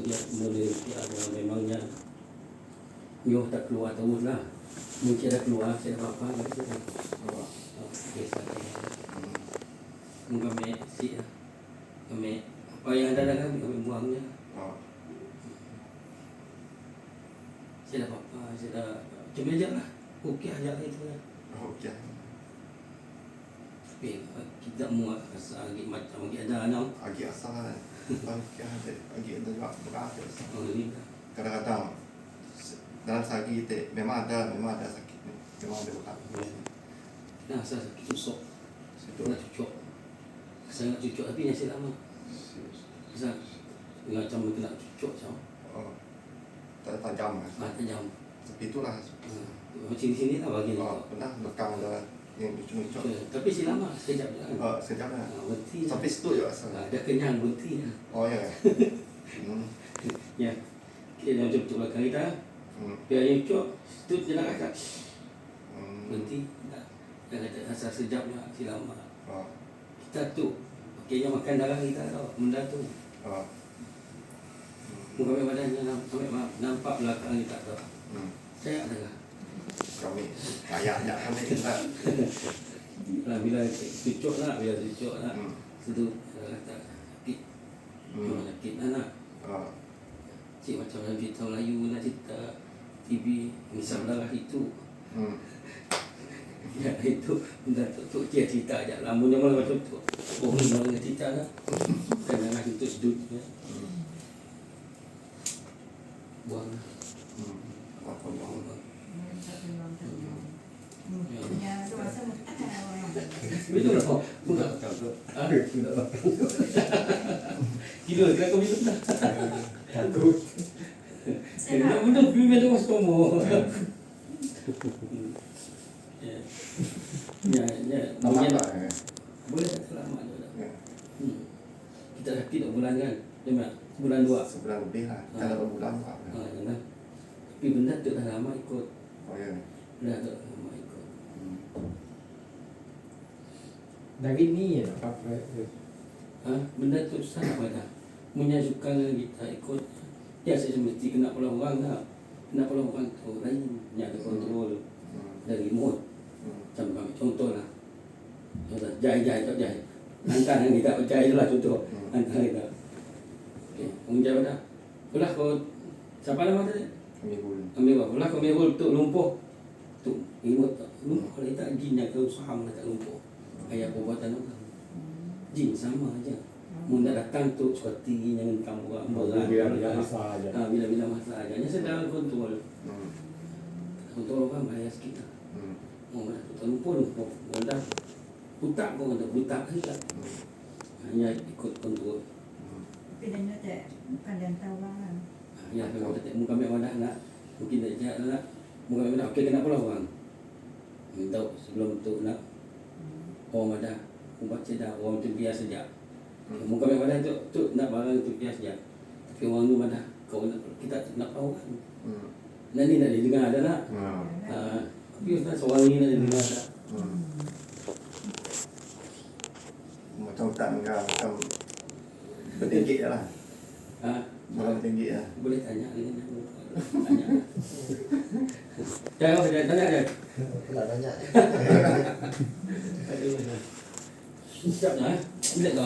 dia mula ada memangnya nyoh tak keluar terus lah. Mungkin dah keluar, saya dah apa-apa kat situ. Biasa kami si kami apa yang ada dalam kami buangnya. Saya dah apa-apa, saya dah cuma aja lah. Okey aja itu lah. Okey. Tapi kita muat rasa lagi macam lagi ada anak. Lagi asal lagi ada juga berakhir. Oh ini dah. Kadang-kadang dalam sakit itu memang ada sakit, memang ada berat. Nah, saya sakit tusuk. Situ Nak cucuk. Saya nak cucuk tapi nasi lama. Saya macam nak cucuk macam. Tajam kan. Tajam. Tapi itulah. Macam di sini lah bagian itu. Pernah lekang ada yang lucu-lucu. Tapi si lama sekejap je kan. Sekejap lah. Berhenti. Sampai situ je asal. Dah kenyang berhenti. Oh ya. Ya. Kita macam tu belakang kita. Dia yang cucuk, tu je nak kakak. Berhenti. Dia kata rasa sejap lah si lama. Kita tu pakainya makan darah kita tau. Benda tu. Muka badannya nampak belakang kita tau. Saya ada lah. Kami kayak kami kita. Bila cucuk lah, situ kata sakit. Sakit anak. Cik macam dalam cerita Melayu nak cerita TV misal darah itu. Ya itu benda tu dia cerita aja. Lamunnya malah macam tu. Oh malah cerita lah. Kadang-kadang itu sedut. Buang. Apa yang Ya, semasa Betul tak? Bukan. Ada tidak? Kira kan kau minum dah. Takut. Dia minum minum semua. Ya. Boleh tak selamat dah. Kita sakit dah bulan kan? Dia bulan 2. Sebulan lebih lah. Kalau berbulan tak. Jangan. Tapi benda tu dah lama ikut. Oh ya. Benda tu dah lama ikut. Dari ni ya apa? Benda tu sangat banyak. Menyasukan kita ikut. Ya saya mesti kena pulang orang tak. Kena pulang orang tu lain. Yang ada kontrol dari remote. Macam contoh lah. Jai. Hantar yang kita percaya je lah contoh. Hantar kita. Okay. Menjawab dah. Pulah kau. Siapa nama tadi? Ambil apa? Pulah kau ambil untuk lumpuh. Tu remote tak. Lumpuh kalau tak jin yang kau faham tak lumpuh. Kayak perbuatan orang. Jin sama aja. Mula datang tu seperti yang kamu buat. Bila masa aja. Bila masa aja. Hanya sedang kontrol. Kontrol orang bahaya sikit lah. Lumpuh. Mudah. Butak pun ada. Butak saja. Hanya ikut kontrol. Tapi dia tak bukan dan tahu orang. Ya, kalau kita muka ambil wadah nak. Mungkin tak jahat nak. Muka ambil wadah. Okey, kena pula orang. Tahu sebelum tu nak. Orang wadah. Orang baca dah. Orang tu biasa saja. Muka ambil wadah tu nak barang tu biasa saja. Tapi orang tu wadah. Kau nak, kita nak tahu kan. Dan ni nak didengar ada nak. Tapi ustaz seorang ni nak didengar ada. Macam tak macam bertinggi je lah. Macam tinggi lah. Boleh tanya dengan aku. Tanya. Jangan tanya dia. Nak tanya. Aduh. Siap dah. Bila tu